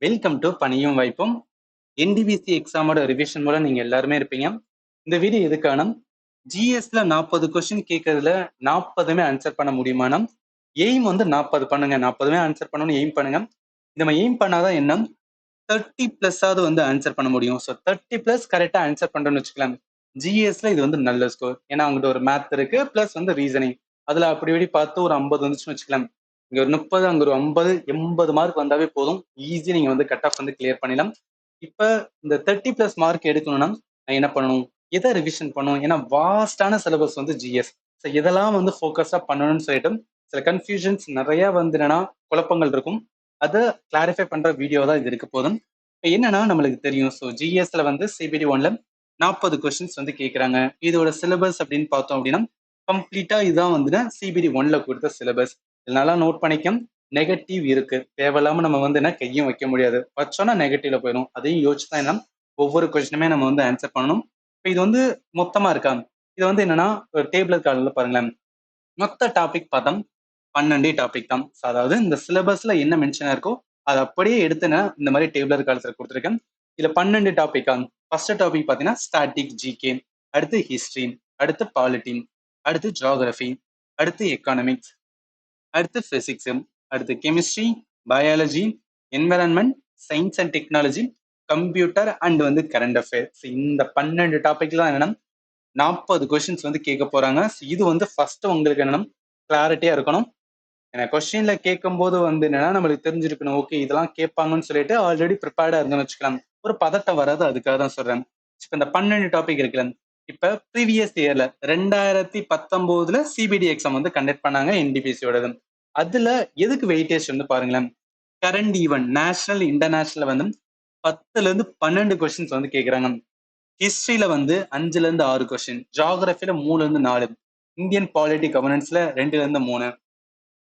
Welcome to பணியும் வாய்ப்பும். NTPC எக்ஸாமோட revision மூலம் நீங்க எல்லாருமே இருப்பீங்க. இந்த வீடியோ எதுக்கான ஜிஎஸ்ல 40 கொஸ்டின் கேட்கறதுல 40மே ஆன்சர் பண்ண முடியுமானா எய்ம் வந்து 40 பண்ணுங்க. 40மே ஆன்சர் பண்ணணும்னு எய்ம் பண்ணுங்க. நம்ம எய்ம் பண்ணாதான் என்ன 30 பிளஸ்ஸாவது வந்து ஆன்சர் பண்ண முடியும். ஸோ 30 பிளஸ் கரெக்டா ஆன்சர் பண்றோம்னு வச்சுக்கலாம். ஜிஎஸ்ல இது வந்து நல்ல ஸ்கோர். ஏன்னா அவங்ககிட்ட ஒரு மேத் இருக்கு பிளஸ் வந்து ரீசனிங். அதுல அப்படி இப்படி பார்த்து ஒரு 50 வந்துச்சுன்னு வச்சுக்கலாம். இங்க ஒரு 30, அங்க ஒரு 50, 80 மார்க் வந்தாவே போதும். ஈஸி நீங்க வந்து கட் ஆஃப் வந்து கிளியர் பண்ணிடலாம். இப்ப இந்த 30 பிளஸ் மார்க் எடுக்கணும்னா நான் என்ன பண்ணணும், எதை ரிவிஷன் பண்ணணும்? ஏன்னா வாஸ்டான சிலபஸ் வந்து ஜிஎஸ். ஸோ இதெல்லாம் வந்து ஃபோக்கஸா பண்ணணும்னு சொல்லிட்டு சில கன்ஃபியூஷன்ஸ் நிறைய வந்து என்னன்னா குழப்பங்கள் இருக்கும். அதை கிளாரிஃபை பண்ற வீடியோ தான் இது இருக்க போதும். இப்போ என்னன்னா நம்மளுக்கு தெரியும், ஸோ ஜிஎஸ்ல வந்து சிபிடி 1ல 40 கொஸ்டின்ஸ் வந்து கேட்குறாங்க. இதோட சிலபஸ் அப்படின்னு பார்த்தோம் அப்படின்னா கம்ப்ளீட்டா இதுதான் வந்து சிபிடி 1ல கொடுத்த சிலபஸ். இதனால நோட் பண்ணிக்க, நெகட்டிவ் இருக்கு. தேவையில்லாம நம்ம வந்து என்ன கையும் வைக்க முடியாது. வச்சோன்னா நெகட்டிவ்ல போயிடும். அதையும் யோசிச்சு தான் என்ன ஒவ்வொரு கொஸ்டினுமே நம்ம வந்து ஆன்சர் பண்ணணும். இப்போ இது வந்து மொத்தமா இருக்கா, இது வந்து என்னன்னா ஒரு டேபிள் கார்டில் பாருங்களேன். மொத்த டாபிக் பார்த்தோம் 12 டாபிக் தான். அதாவது இந்த சிலபஸ்ல என்ன மென்ஷனா இருக்கோ அதை அப்படியே எடுத்து நான் இந்த மாதிரி டேபிளர் காலத்துல கொடுத்துருக்கேன். இதுல 12 டாபிக். ஃபர்ஸ்ட் டாபிக் பார்த்தீங்கன்னா ஸ்டாட்டிக் ஜிகே, அடுத்து ஹிஸ்டரி, அடுத்து பாலிட்டி, அடுத்து ஜியாகிரபி, அடுத்து எக்கானமிக்ஸ், அடுத்து பிசிக்ஸ், அடுத்து chemistry, biology, environment, science and technology, computer and வந்து கரண்ட் அஃபேர்ஸ். இந்த 12 டாபிக்ல தான் என்னன்னா 40 கொஸ்டின்ஸ் வந்து கேட்க போறாங்க. இது வந்து ஃபர்ஸ்ட் உங்களுக்கு என்னன்னா கிளாரிட்டியா இருக்கணும். ஏன்னா கொஸ்டின்ல கேட்கும் போது வந்து என்னன்னா நம்மளுக்கு தெரிஞ்சிருக்கணும், ஓகே இதெல்லாம் கேட்பாங்கன்னு சொல்லிட்டு ஆல்ரெடி ப்ரிப்பேர்டா இருந்தோம்னு வச்சுக்கலாம். ஒரு பதட்டம் வராது, அதுக்காக தான் சொல்றேன். இப்ப இந்த 12 டாபிக் இருக்குல்ல, இப்ப ப்ரீவியஸ் இயர்ல 2019 சிபிடி எக்ஸாம் வந்து கண்டக்ட் பண்ணாங்க என்டிபிசியோடது. அதுல எதுக்கு வெயிட்டேஜ் வந்து பாருங்களேன். கரண்ட் ஈவென்ட் நேஷனல் இன்டர்நேஷனல் வந்து 10ல இருந்து 12 கொஸ்டின்ஸ் வந்து கேட்கறாங்க. ஹிஸ்டரியில வந்து 5ல இருந்து 6 கொஸ்டின், ஜியாகிரபில 3ல இருந்து 4, இந்தியன் பாலிட்டி கவர்னன்ஸ்ல 2ல இருந்து 3,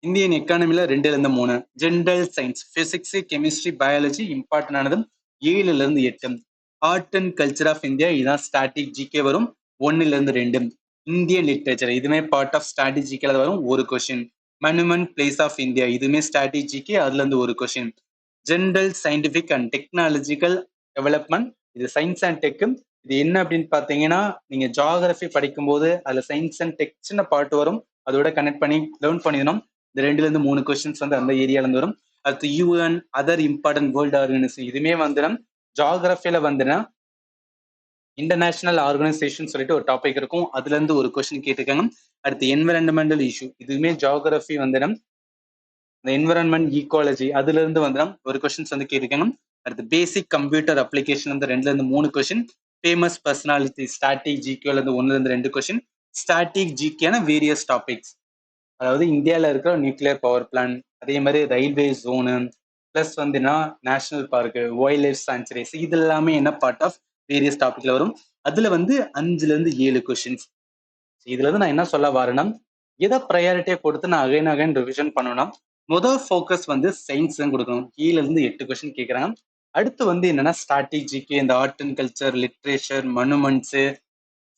இந்தியன் எக்கானமில 2ல இருந்து 3, general science physics chemistry biology important ஆனது 7ல இருந்து 8, art and culture of India இதான் ஸ்டாட்டிக் ஜிகே வரும் 1ல இருந்து 2, இந்தியன் லிட்ரேச்சர் இதுவுமே பார்ட் ஆஃப் ஸ்டாட்டிக் ஜிகேல வரும் ஒரு question, monument place of India இதுவுமே ஸ்டாட்டிக் ஜிகே அதுல இருந்து ஒரு question, general scientific and technological development இது சயின்ஸ் அண்ட் டெக். இது என்ன அப்படின்னு பாத்தீங்கன்னா நீங்க ஜியாகிரபி படிக்கும் போது அதுல சயின்ஸ் அண்ட் டெக் சின்ன பார்ட் வரும், அதோட கனெக்ட் பண்ணி லேர்ன் பண்ணிடணும். இந்த 2ல இருந்து 3 கொஸ்டின்ஸ் வந்து அந்த ஏரியால இருந்து வரும். அடுத்து UN other important world organisation இதுமே வந்து ஜியாகிரபில வந்து இன்டர்நேஷனல் ஆர்கனைசேஷன் சொல்லிட்டு ஒரு டாபிக் இருக்கும், அதுல இருந்து ஒரு கொஸ்டின் கேட்டிருக்காங்க. அடுத்து என்விரான்மெண்டல் இஷ்யூ இதுவுமே ஜியாகிரபி வந்து இந்த என்விரான்மெண்ட் ஈக்காலஜி அதுல இருந்து வந்து ஒரு கொஸ்டின்ஸ் வந்து கேட்டிருக்காங்க. அடுத்து பேசிக் கம்ப்யூட்டர் அப்ளிகேஷன் வந்து 2ல இருந்து 3 கொஸ்டின், ஃபேமஸ் பர்சனாலிட்டி ஸ்டாட்டிக் ஜிகேல இருந்து 1ல இருந்து 2 கொஸ்டின், ஸ்டாட்டிக் ஜிகேன வேரியஸ் டாபிக்ஸ், அதாவது இந்தியாவில் இருக்கிற நியூக்ளியர் பவர் பிளான்ட், அதே மாதிரி ரயில்வே ஜோனு, பிளஸ் வந்துன்னா national park, wild life sanctuaries இது எல்லாமே என்ன பார்ட் ஆஃப் வேரியஸ் டாபிக்ல வரும். அதுல வந்து 5ல இருந்து 7 கொஸ்டின்ஸ். இதுல இருந்து நான் என்ன சொல்ல வரேன்னா, எதை ப்ரையாரிட்டியா கொடுத்து நான் அகைன் ரிவிஷன் பண்ணணும்னா முதல் ஃபோக்கஸ் வந்து சயின்ஸ் தான் கொடுக்கணும். கீழ இருந்து 8 கொஸ்டின் கேட்கறாங்க. அடுத்து வந்து என்னன்னா ஸ்டாட்டிக் ஜிகே, இந்த art and culture, literature, monuments,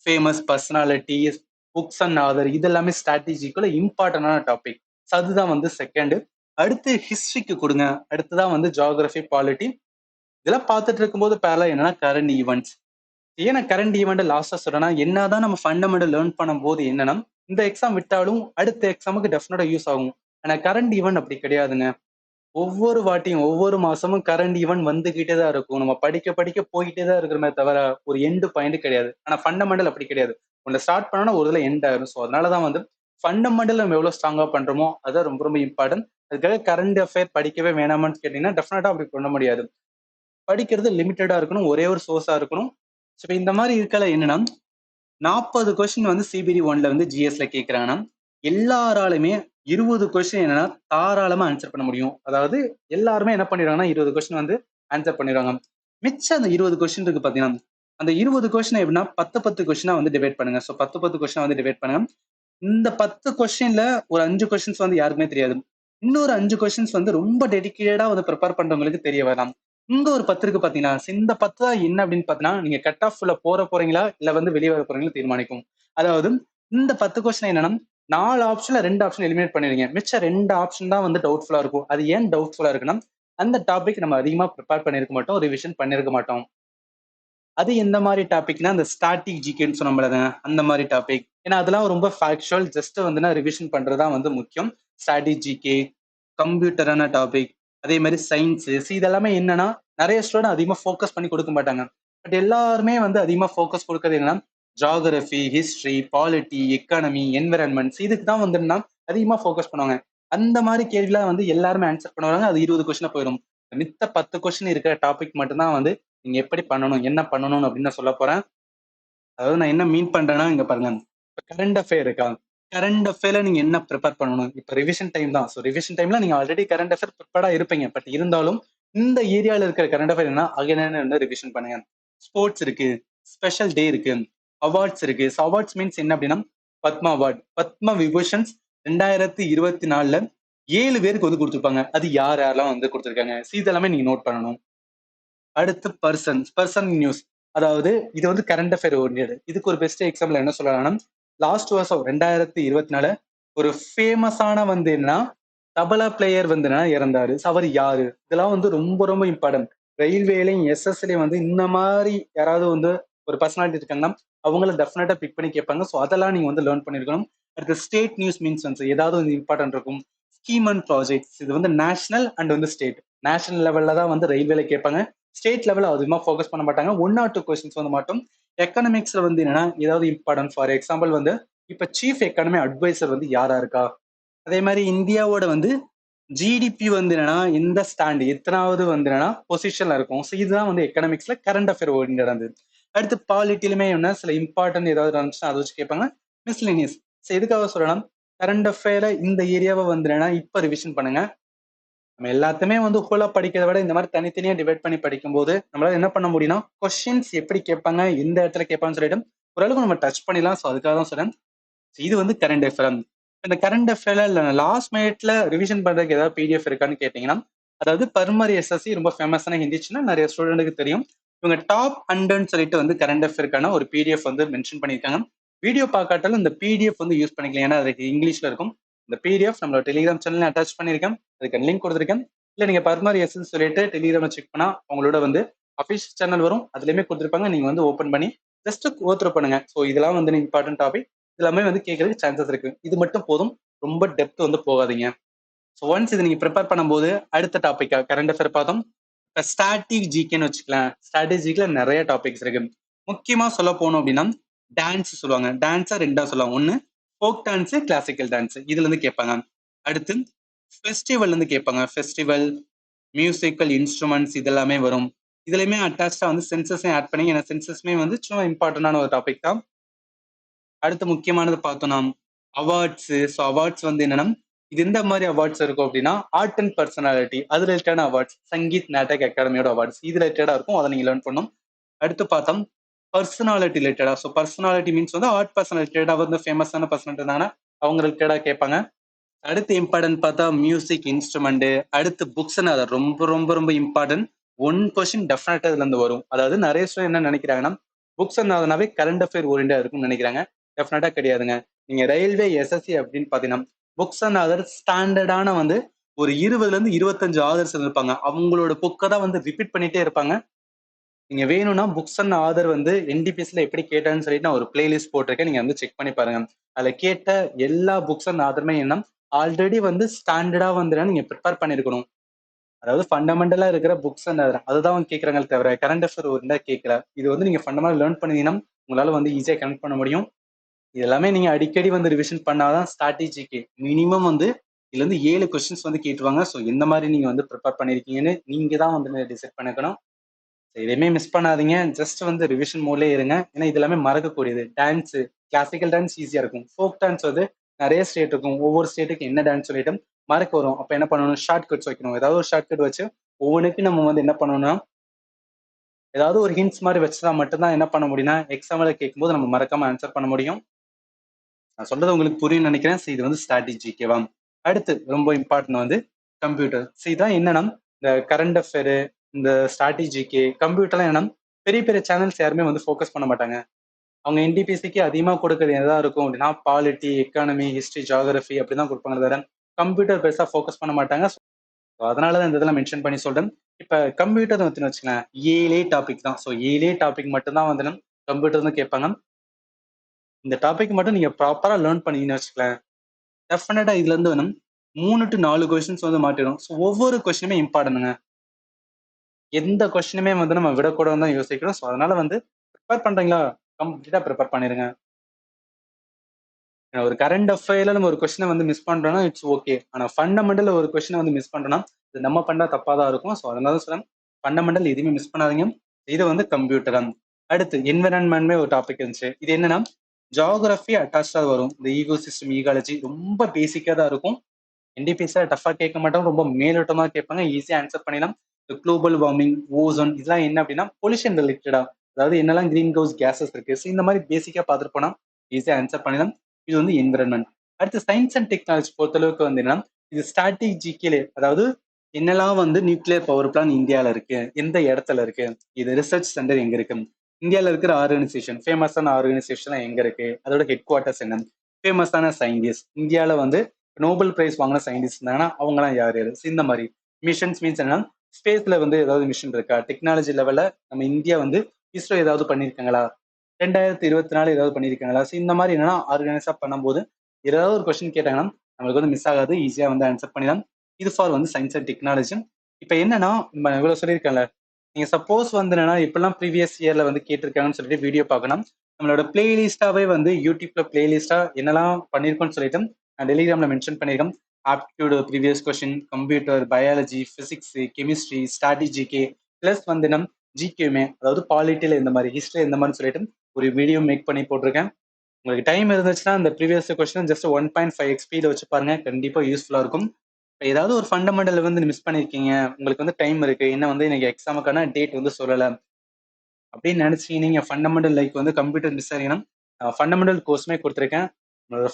famous personalities, books and author இது எல்லாமே ஸ்ட்ராட்டஜிக்குள்ள இம்பார்ட்டன்டான டாபிக். அதுதான் வந்து செகண்ட். அடுத்து ஹிஸ்டரிக்கு கொடுங்க. அடுத்துதான் வந்து ஜியாகிரபி பாலிட்டி. இதெல்லாம் பார்த்துட்டு இருக்கும்போது பேரலா என்னன்னா கரண்ட் ஈவெண்ட்ஸ். ஏன்னா கரண்ட் ஈவெண்ட் லாஸ்டா சொல்றேன்னா என்னதான் நம்ம ஃபண்டமெண்டல் லேர்ன் பண்ணும் போது என்னன்னா இந்த எக்ஸாம் விட்டாலும் அடுத்த எக்ஸாமுக்கு டெஃபினட்டா யூஸ் ஆகும். ஆனா கரண்ட் ஈவெண்ட் அப்படி கிடையாதுங்க. ஒவ்வொரு வாட்டியும் ஒவ்வொரு மாசமும் கரண்ட் ஈவெண்ட் வந்துகிட்டே தான் இருக்கும். நம்ம படிக்க படிக்க போயிட்டே தான் இருக்கிறமே தவிர ஒரு எண்டு பாயிண்ட் கிடையாது. ஆனா ஃபண்டமெண்டல் அப்படி கிடையாது. ஒன்னு ஸ்டார்ட் பண்ணோம்னா ஒரு இதுல எண்ட் ஆயிரும். ஸோ அதனாலதான் வந்து ஃபண்டமெண்டல் நம்ம எவ்வளவு ஸ்ட்ராங்கா பண்றோமோ அதான் ரொம்ப ரொம்ப இம்பார்ட்டன்ட். அதுக்காக கரண்ட் அஃபேர் படிக்கவே வேணாமான்னு கேட்டீங்கன்னா டெஃபினட்டா அப்படி பண்ண முடியாது. படிக்கிறது லிமிட்டடா இருக்கணும், ஒரே ஒரு சோர்ஸா இருக்கணும். ஸோ இந்த மாதிரி இருக்கல என்னன்னா 40 கொஸ்டின் வந்து சிபிடி 1ல வந்து ஜிஎஸ்ல கேட்கறாங்கன்னா எல்லாராலுமே 20 கொஸ்டின் என்னன்னா தாராளமா ஆன்சர் பண்ண முடியும். அதாவது எல்லாருமே என்ன பண்ணிடுறாங்கன்னா 20 கொஸ்டின் வந்து ஆன்சர் பண்ணிடுறாங்க. மிச்சம் அந்த 20 கொஸ்டின் இருக்கு பாத்தீங்கன்னா அந்த 20 கொஸ்டின் எப்படின்னா 10 கொஸ்டினா வந்து டிவைட் பண்ணுங்க. ஸோ 10 கொஸ்டினா வந்து டிவைட் பண்ணுங்க. இந்த 10 கொஸ்டின்ல ஒரு 5 கொஸ்டின்ஸ் வந்து யாருக்குமே தெரியாது. இன்னொரு 5 கொஸ்டின்ஸ் வந்து ரொம்ப டெடிக்கேட்டடா வந்து ப்ரிப்பேர் பண்றவங்களுக்கு தெரிய வரலாம். இங்க ஒரு 10 இருக்கு பாத்தீங்கன்னா, இந்த 10 தான் என்ன அப்படின்னு பாத்தீங்கன்னா நீங்க கட் ஆஃப் போறீங்களா இல்ல வந்து வெளியே வர போறீங்களா தீர்மானிக்கும். அதாவது இந்த 10 கொஸ்டின் என்னன்னா 4 ஆப்ஷன்ல 2 ஆப்ஷன் எலிமினேட் பண்ணிடுங்க. மிச்சம் 2 ஆப்ஷன் தான் வந்து டவுட்ஃபுல்லா இருக்கும். அது ஏன் டவுட்ஃபுல்லா இருக்குன்னா அந்த டாபிக் நம்ம அதிகமா ப்ரிப்பேர் பண்ணியிருக்க மாட்டோம், ரிவிஷன் பண்ணியிருக்க மாட்டோம். அது எந்த மாதிரி டாபிக்னா அந்த ஸ்டாட்டிக் ஜிகேன்னு சொன்னோம்லங்க, அந்த மாதிரி டாபிக். ஏன்னா அதெல்லாம் ரொம்ப ஃபேக்சுவல், ஜஸ்ட் வந்துனா ரிவிஷன் பண்றதா வந்து முக்கியம். ஸ்டாட்டிக் ஜிகே, கம்ப்யூட்டரான டாபிக், அதே மாதிரி சயின்ஸ். இதெல்லாமே என்னன்னா நிறைய ஸ்டூடெண்ட் அதிகமா ஃபோக்கஸ் பண்ணி கொடுக்க மாட்டாங்க. பட் எல்லாருமே வந்து அதிகமா ஃபோக்கஸ் கொடுக்கறது என்னன்னா geography, history, polity, economy, environments, இதுக்கு தான் வந்து அதிகமா ஃபோக்கஸ் பண்ணுவாங்க. அந்த மாதிரி கேள்விலாம் வந்து எல்லாருமே ஆன்சர் பண்ணுவாங்க. அது 20 கொஸ்டினா போயிடும். மித்த 10 கொஸ்டின் இருக்கிற டாபிக் மட்டும்தான் வந்து நீங்க எப்படி பண்ணணும், என்ன பண்ணணும் அப்படின்னு நான் சொல்ல போறேன். அதாவது நான் என்ன மீன் பண்றேன்னா, இங்க பாருங்க. கரண்ட் அஃபேர் இருக்கா? கரண்ட் அஃபேர்ல நீங்க என்ன ப்ரிப்பேர் பண்ணணும்? இப்ப ரிவிஷன் டைம் தான். ஸோ ரிவிஷன் டைம்ல நீங்க ஆல்ரெடி கரண்ட் அஃபேர் ப்ரிப்பேர்டா இருப்பீங்க. பட் இருந்தாலும் இந்த ஏரியால இருக்கிற கரண்ட் அஃபேர் என்ன அகைன் வந்து ரிவிஷன் பண்ணுங்க. ஸ்போர்ட்ஸ் இருக்கு, ஸ்பெஷல் டே இருக்கு, அவார்ட்ஸ் இருக்கு. ஸோ அவார்ட்ஸ் மீன்ஸ் என்ன அப்படின்னா பத்மா அவார்ட், பத்ம விபூஷன்ஸ் 2024ல 7 பேருக்கு வந்து கொடுத்துருப்பாங்க. அது யார் யாரெல்லாம் வந்து கொடுத்துருக்காங்க. இதெல்லாமே நீங்க நோட் பண்ணணும். அடுத்து பர்சன் நியூஸ். அதாவது இது வந்து கரண்ட் அஃபேர் ஓரியன்டட். இதுக்கு ஒரு பெஸ்ட் எக்ஸாம்பிள் என்ன சொல்லலாம்னா லாஸ்ட் வருஷம் 2024 ஒரு ஃபேமஸான வந்து என்ன தபலா பிளேயர் வந்து இறந்தாரு. அவர் யாரு? இதெல்லாம் வந்து ரொம்ப ரொம்ப இம்பார்ட்டன்ட். ரயில்வேலையும் எஸ்எஸ்லையும் வந்து இந்த மாதிரி யாராவது வந்து ஒரு பர்சனாலிட்டி இருக்காங்கன்னா அவங்கள டெஃபினட்டா பிக் பண்ணி கேட்பாங்க. ஸோ அதெல்லாம் நீங்க வந்து லேர்ன் பண்ணிருக்கணும். அடுத்து ஸ்டேட் நியூஸ் மீன்ஸ் வந்து ஏதாவது வந்து இம்பார்ட்டன்ட் இருக்கும். ஸ்கீம் அண்ட் ப்ராஜெக்ட்ஸ், இது வந்து நேஷனல் அண்ட் வந்து ஸ்டேட். நேஷனல் லெவல்ல தான் வந்து ரயில்வேல கேட்பாங்க. ஸ்டேட் லெவல் அதிகமா ஃபோக்கஸ் பண்ண மாட்டாங்க. 1 or 2 கொஸ்டின்ஸ் வந்து மட்டும். எக்கனாமிக்ஸ்ல வந்து என்னன்னா ஏதாவது இம்பார்ட்டன்ட். ஃபார் எக்ஸாம்பிள் வந்து இப்ப சீஃப் எக்கானமி அட்வைசர் வந்து யாரா இருக்கா? அதே மாதிரி இந்தியாவோட வந்து ஜிடிபி வந்து என்னன்னா இந்த ஸ்டாண்ட் எத்தனாவது வந்து என்னன்னா பொசிஷன்ல இருக்கும். ஸோ இதுதான் வந்து எக்கனாமிக்ஸ்ல கரண்ட் அஃபேர் ஓரியன்டட். அடுத்து பாலிட்டிலுமே என்ன சில இம்பார்ட்டன்ட் ஏதாவது இருந்துச்சுன்னா அதை வச்சு கேட்பாங்க. மிஸ்லினியஸ். ஸோ எதுக்காக சொல்லலாம், கரண்ட் அஃபேர்ல இந்த ஏரியாவை வந்து என்னன்னா இப்ப ரிவிஷன் பண்ணுங்க. நம்ம எல்லாத்தையுமே வந்து ஹோலா படிக்கிறத விட இந்த மாதிரி தனித்தனியா டிவைட் பண்ணி படிக்கும்போது நம்மளால என்ன பண்ண முடியும்னா கொஸ்டின்ஸ் எப்படி கேட்பாங்க, எந்த இடத்துல கேட்பாங்கன்னு சொல்லிட்டு ஓரளவுக்கு நம்ம டச் பண்ணிடலாம். ஸோ அதுக்காக தான் சொல்றேன். இது வந்து கரண்ட் அஃபேர். இந்த கரண்ட் அஃபேர்ல லாஸ்ட் மினிட்ல ரிவிஷன் பண்றதுக்கு ஏதாவது பிடிஎஃப் இருக்கான்னு கேட்டீங்கன்னா, அதாவது பர்மரி எஸ்எஸ்சி ரொம்ப ஃபேமஸான ஹிந்திச்சுன்னா நிறைய ஸ்டூடெண்ட்டுக்கு தெரியும். இவங்க டாப் 100ன்னு சொல்லிட்டு வந்து கரண்ட் அஃபேருக்கான ஒரு பிடிஎஃப் வந்து மென்ஷன் பண்ணியிருக்காங்க. வீடியோ பார்க்காட்டாலும் இந்த பிடிஎஃப் வந்து யூஸ் பண்ணிக்கலாம். ஏன்னா அதுக்கு இங்கிலீஷ்ல இருக்கும். இந்த பிடிஎஃப் நம்மளோட டெலிகிராம் சேனல்ல அட்டாச் பண்ணியிருக்கேன். அதுக்கு லிங்க் கொடுத்துருக்கேன். இல்ல நீங்க பர்மரி எஸ்எஸ் சொல்லிட்டு டெலிகிராம செக் பண்ணா உங்களோட வந்து அஃபிஷியல் சேனல் வரும். அதுலயுமே கொடுத்துருப்பாங்க. நீங்க வந்து ஓப்பன் பண்ணி ஜஸ்ட் கோத்ரூ பண்ணுங்க. ஸோ இதெல்லாம் வந்து இம்பார்ட்டன்ட் டாபிக். எல்லாமே வந்து கேட்கறதுக்கு சான்சஸ் இருக்கு. இது மட்டும் போதும். ரொம்ப டெப்த் வந்து போகாதீங்க. ஸோ ஒன்ஸ் இது நீங்க ப்ரிப்பேர் பண்ணும்போது அடுத்த டாபிக்கா கரண்ட் அஃபேர் பார்த்தோம். இப்போ ஸ்டாட்டிக் ஜிகேன்னு வச்சுக்கலாம். ஸ்டாட்டிக் ஜிகேல நிறைய டாபிக்ஸ் இருக்கு. முக்கியமா சொல்ல போனோம் அப்படின்னா டான்ஸ் சொல்லுவாங்க. டான்ஸா ரெண்டா சொல்லுவாங்க. ஒன்னு ஃபோக் டான்ஸ், கிளாசிக்கல் டான்ஸ். இதுல இருந்து கேட்பாங்க. அடுத்து ஃபெஸ்டிவல் இருந்து கேட்பாங்க. ஃபெஸ்டிவல், மியூசிக்கல் இன்ஸ்ட்ருமெண்ட்ஸ் இதெல்லாமே வரும். இதுலயுமே அட்டாச்சா வந்து சென்சஸையும் ஆட் பண்ணி, ஏன்னா சென்சஸ்மே வந்து சும்மா இம்பார்ட்டன்டான ஒரு டாபிக் தான். அடுத்து முக்கியமானது பார்த்தோம்னா அவார்ட்ஸ். ஸோ அவார்ட்ஸ் வந்து என்னன்னா இது எந்த மாதிரி அவார்ட்ஸ் இருக்கும் அப்படின்னா ஆர்ட் அண்ட் பர்சனாலிட்டி அது ரிலேட்டடான அவார்ட்ஸ். சங்கீத் நாடக் அகாடமியோட அவார்ட்ஸ் இது ரிலேட்டடா இருக்கும். அதை நீங்க லேர்ன் பண்ணும். அடுத்து பார்த்தோம் பர்சனாலிட்டி ரிலேட்டடா. ஸோ பர்சனாலிட்டி மீன்ஸ் வந்து ஆர்ட் பர்சனாலிட்டி ரிலேட்டடா வந்து ஃபேமஸான பர்சனாலிட்டி இருந்தாங்கன்னா அவங்க ரிலேட்டடா கேட்பாங்க. அடுத்து இம்பார்ட்டன்ட் பார்த்தா மியூசிக் இன்ஸ்ட்ருமெண்ட். அடுத்து புக்ஸ்ன்னு அதை ரொம்ப ரொம்ப ரொம்ப இம்பார்ட்டன்ட். 1 கொஸ்டின் டெஃபினட்டா இதுல இருந்து வரும். அதாவது நிறைய ஸ்டூடெண்ட் என்ன நினைக்கிறாங்கன்னா புக்ஸ் அதனாவே கரண்ட் அஃபேர் ஓரியண்டா இருக்கும்னு நினைக்கிறாங்க. டெஃபினட்டா கிடையாதுங்க. நீங்க ரயில்வே எஸ்எஸ்சி அப்படின்னு பாத்தீங்கன்னா புக்ஸ் அண்ட் அதர் ஸ்டாண்டர்டான வந்து ஒரு 20ல இருந்து 25 ஆதர்ஸ் இருப்பாங்க. அவங்களோட புக்கை தான் வந்து ரிப்பீட் பண்ணிட்டே இருப்பாங்க. நீங்க வேணும்னா புக்ஸ் அண்ட் ஆதர் வந்து என்டிபிஎஸ்ல எப்படி கேட்டான்னு சொல்லிட்டு நான் ஒரு பிளேலிஸ்ட் போட்டிருக்கேன். நீங்க வந்து செக் பண்ணி பாருங்க. அதுல கேட்ட எல்லா புக்ஸ் அண்ட் ஆதருமே என்ன ஆல்ரெடி வந்து ஸ்டாண்டர்டா வந்து நீங்க ப்ரிப்பேர் பண்ணிருக்கணும். அதாவது ஃபண்டமெண்டலா இருக்கிற புக்ஸ் அண்ட் அதுதான் அவங்க கேட்கறாங்க தவிர கரண்ட் அஃபேர் ஒரு கேட்கல. இது வந்து நீங்க ஃபண்டமெண்டல் லேர்ன் பண்ணீங்கன்னா உங்களால வந்து ஈஸியா கனெக்ட் பண்ண முடியும். இது எல்லாமே நீங்க அடிக்கடி வந்து ரிவிஷன் பண்ணாதான் ஸ்ட்ராட்டஜிக்கு மினிமம் வந்து இதுல இருந்து 7 கொஸ்டின்ஸ் வந்து கேட்டுவாங்க. ஸோ எந்த மாதிரி நீங்க வந்து ப்ரிப்பேர் பண்ணிருக்கீங்கன்னு நீங்க தான் வந்து டிசைட் பண்ணிக்கணும். எதையுமே மிஸ் பண்ணாதீங்க. ஜஸ்ட் வந்து ரிவிஷன் மோட்லேயே இருங்க. ஏன்னா இது எல்லாமே மறக்கக்கூடியது. டான்ஸ், கிளாசிக்கல் டான்ஸ் ஈஸியா இருக்கும். ஃபோக் டான்ஸ் வந்து நிறைய ஸ்டேட் இருக்கும். ஒவ்வொரு ஸ்டேட்டுக்கு என்ன டான்ஸ் சொல்லிட்டு மறக்க வரும். அப்ப என்ன பண்ணணும், ஷார்ட் கட்ஸ் வைக்கணும். ஏதாவது ஒரு ஷார்ட் கட் வச்சு ஒவ்வொன்றுக்கு நம்ம வந்து என்ன பண்ணணும்னா ஏதாவது ஒரு ஹிண்ட்ஸ் மாதிரி வச்சுதான் மட்டும்தான் என்ன பண்ண முடியும்னா எக்ஸாம்ல கேட்கும்போது நம்ம மறக்காம ஆன்சர் பண்ண முடியும். நான் சொல்றது உங்களுக்கு புரியும் நினைக்கிறேன். இது வந்து ஸ்ட்ராட்டஜிக்கேவா. அடுத்து ரொம்ப இம்பார்ட்டன்ட் வந்து கம்ப்யூட்டர். இதான் என்னன்னா இந்த கரண்ட் அஃபேர், இந்த ஸ்ட்ராட்டஜிக்கு கம்ப்யூட்டர்லாம் என்னன்னா பெரிய பெரிய சேனல்ஸ் யாருமே வந்து ஃபோக்கஸ் பண்ண மாட்டாங்க. அவங்க என்டிபிசிக்கு அதிகமாக கொடுக்கறது எதா இருக்கும் அப்படின்னா பாலிட்டி, எக்கானமி, ஹிஸ்டரி, ஜியோகிராஃபி அப்படிதான் கொடுப்பாங்க. தவிர கம்ப்யூட்டர் பெருசா ஃபோக்கஸ் பண்ண மாட்டாங்க. அதனால தான் இந்த இதெல்லாம் மென்ஷன் பண்ணி சொல்றேன். இப்ப கம்ப்யூட்டர் வந்து வச்சுக்கலாம், 7 டாபிக் தான். ஸோ 7 டாபிக் மட்டும் தான் வந்து கம்ப்யூட்டர் வந்து கேட்பாங்க. இந்த டாபிக் மட்டும் நீங்க ப்ராப்பரா லேர்ன் பண்ணீங்கன்னு வச்சுக்கலாம், டெஃபினட்டா இதுல இருந்து வேணும் 3 to 4 கொஸ்டின்ஸ் வந்து மாட்டிடும். ஸோ ஒவ்வொரு கொஸ்டினுமே இம்பார்ட்டன்ட்ங்க. எந்த கொஸ்டினுமே வந்து நம்ம விடக்கூடாதுன்னு தான் யோசிக்கிறோம். ஸோ அதனால வந்து ப்ரிப்பேர் பண்றீங்களா, கம்ப்ளீட்டா ப்ரிப்பேர் பண்ணிருங்க. ஒரு கரண்ட் அஃபேர்ல நம்ம ஒரு கொஸ்டினை வந்து மிஸ் பண்றோம்னா இட்ஸ் ஓகே. ஆனா ஃபண்டமெண்டல் ஒரு கொஸ்டினை வந்து மிஸ் பண்றோம்னா இது நம்ம பண்ணா தப்பா தான் இருக்கும். ஸோ அதனால சொல்றேன், ஃபண்டமெண்டல் எதுவுமே மிஸ் பண்ணாதீங்க. இது வந்து கம்ப்யூட்டர். அடுத்து என்விரான்மெண்ட்மே ஒரு டாபிக் இருந்துச்சு. இது என்னன்னா ஜியோகிராஃபி அட்டாச்சா வரும். இந்த ஈகோ சிஸ்டம், ஈகாலஜி ரொம்ப பேசிக்கா தான் இருக்கும். என்டிபிஎஸ்ல டஃபா கேட்க மாட்டாங்க, ரொம்ப மேலோட்டமா கேட்பாங்க, ஈஸியா ஆன்சர் பண்ணிடலாம். இந்த குளோபல் வார்மிங், ஓசோன் இதெல்லாம் என்ன அப்படின்னா பொல்யூஷன் ரிலேட்டடா, அதாவது என்னெல்லாம் கிரீன் ஹவுஸ் கேசஸ் இருக்கு, ஸோ இந்த மாதிரி பேசிக்கா பார்த்துட்டு போனா ஈஸியா ஆன்சர் பண்ணிடலாம். இது வந்து என்விரான்மெண்ட். அடுத்து சயின்ஸ் அண்ட் டெக்னாலஜி பொறுத்தளவுக்கு வந்து என்னன்னா இது ஸ்ட்ராட்டஜிக்கலே, அதாவது என்னெல்லாம் வந்து நியூக்ளியர் பவர் பிளான் இந்தியாவில் இருக்கு, எந்த இடத்துல இருக்கு, இது ரிசர்ச் சென்டர் எங்க இருக்கு, இந்தியாவில் இருக்கிற ஆர்கனைசேஷன், ஃபேமஸான ஆர்கனைசேஷன் எங்க இருக்கு, அதோட ஹெட் குவார்ட்டர்ஸ் என்ன, ஃபேமஸான சயின்டிஸ்ட், இந்தியாவில் வந்து நோபல் பிரைஸ் வாங்கின சயின்டிஸ்ட் இருந்தாங்கன்னா அவங்கலாம் யார் யாரு, இந்த மாதிரி மிஷன்ஸ் மீன்ஸ் என்னன்னா ஸ்பேஸ்ல வந்து ஏதாவது மிஷன் இருக்கா, டெக்னாலஜி லெவல்ல நம்ம இந்தியா வந்து இஸ்ரோ ஏதாவது பண்ணியிருக்காங்களா, 2024 ஏதாவது பண்ணியிருக்காங்களா, இந்த மாதிரி என்னன்னா ஆர்கனைஸா பண்ணும்போது ஏதாவது ஒரு கொஸ்டின் கேட்டாங்கன்னா நம்மளுக்கு வந்து மிஸ் ஆகாது, ஈஸியா வந்து ஆன்சர் பண்ணிடலாம். இது ஃபார் வந்து சயின்ஸ் அண்ட் டெக்னாலஜி. இப்போ என்னன்னா நம்ம இவ்வளவு சொல்லியிருக்கேன்ல, நீங்க சப்போஸ் வந்து என்னன்னா இப்பெல்லாம் ப்ரீவியஸ் இயர்ல வந்து கேட்டிருக்காங்கன்னு சொல்லிட்டு வீடியோ பார்க்கணும், நம்மளோட பிளேலிஸ்டாவே வந்து யூடியூப்ல பிளேலிஸ்டா என்னெல்லாம் பண்ணிருக்கோம்னு சொல்லிட்டு நான் டெலிகிராம்ல மென்ஷன் பண்ணியிருக்கேன். Aptitude previous question, computer, biology, physics, chemistry, ஸ்ட்ராட்டஜிக்கு பிளஸ் வந்து நம் ஜிகேமே, அதாவது பாலிட்டியில இந்த மாதிரி, ஹிஸ்டரி இந்த மாதிரி சொல்லிட்டு ஒரு வீடியோ மேக் பண்ணி போட்டிருக்கேன். உங்களுக்கு டைம் இருந்துச்சுன்னா அந்த previous question just 1.5x speed வச்சு பாருங்க, கண்டிப்பா யூஸ்ஃபுல்லா இருக்கும். ஏதாவது ஒரு ஃபண்டமெண்டல் வந்து மிஸ் பண்ணிருக்கீங்க, உங்களுக்கு வந்து டைம் இருக்கு, என்ன வந்து எனக்கு எக்ஸாமுக்கான டேட் வந்து சொல்லல அப்படின்னு நினைச்சீங்க, நீங்க ஃபண்டமெண்டல் லைக் வந்து கம்ப்யூட்டர் மிஸ் ஆகிங்கன்னா ஃபண்டமெண்டல் கோர்ஸுமே கொடுத்துருக்கேன்.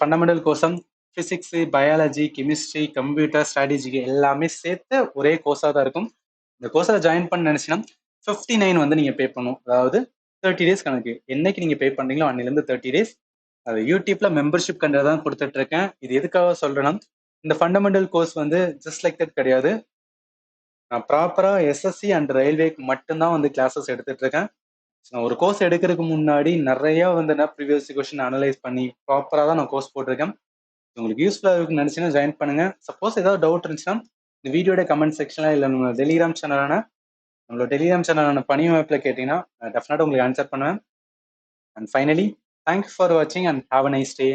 ஃபண்டமெண்டல் கோர்ஸம் physics, biology, chemistry, computer, strategy எல்லாமே சேர்த்து ஒரே கோர்ஸாக தான் இருக்கும். இந்த கோர்ஸில் ஜாயின் பண்ண நினைச்சீங்கன்னா 59 வந்து நீங்க பே பண்ணணும், அதாவது 30 டேஸ் கணக்கு. என்னைக்கு நீங்க பே பண்றீங்களோ அன்னிலிருந்து 30 டேஸ். அது யூடியூப்ல மெம்பர்ஷிப் கண்டு தான் கொடுத்துட்டு இருக்கேன். இது எதுக்காக சொல்றேன்னா இந்த ஃபண்டமெண்டல் கோர்ஸ் வந்து ஜஸ்ட் லைக் தட் கிடையாது. நான் ப்ராப்பரா எஸ்எஸ்சி அண்ட் ரயில்வேக்கு மட்டும்தான் வந்து கிளாஸஸ் எடுத்துட்டு இருக்கேன். நான் ஒரு கோர்ஸ் எடுக்கிறதுக்கு முன்னாடி நிறைய வந்து ப்ரீவியஸ் கொஸ்டின் அனலைஸ் பண்ணி ப்ராப்பரா தான் நான் கோர்ஸ் போட்டிருக்கேன். உங்களுக்கு யூஸ்ஃபுல்லா இருக்குன்னு நினைச்சீங்கன்னா ஜாயின் பண்ணுங்க. சப்போஸ் ஏதாவது டவுட் இருந்துச்சுன்னா இந்த வீடியோட கமெண்ட் செக்ஷன்ல இல்லை நம்ம டெலிகிராம் சேனலான பணியமைப்பில் கேட்டீங்கன்னா டெஃபினட்டா உங்களுக்கு ஆன்சர் பண்ணுவேன். அண்ட் ஃபைனலி, தேங்க்ஸ் ஃபார் வாட்சிங் and have a nice day.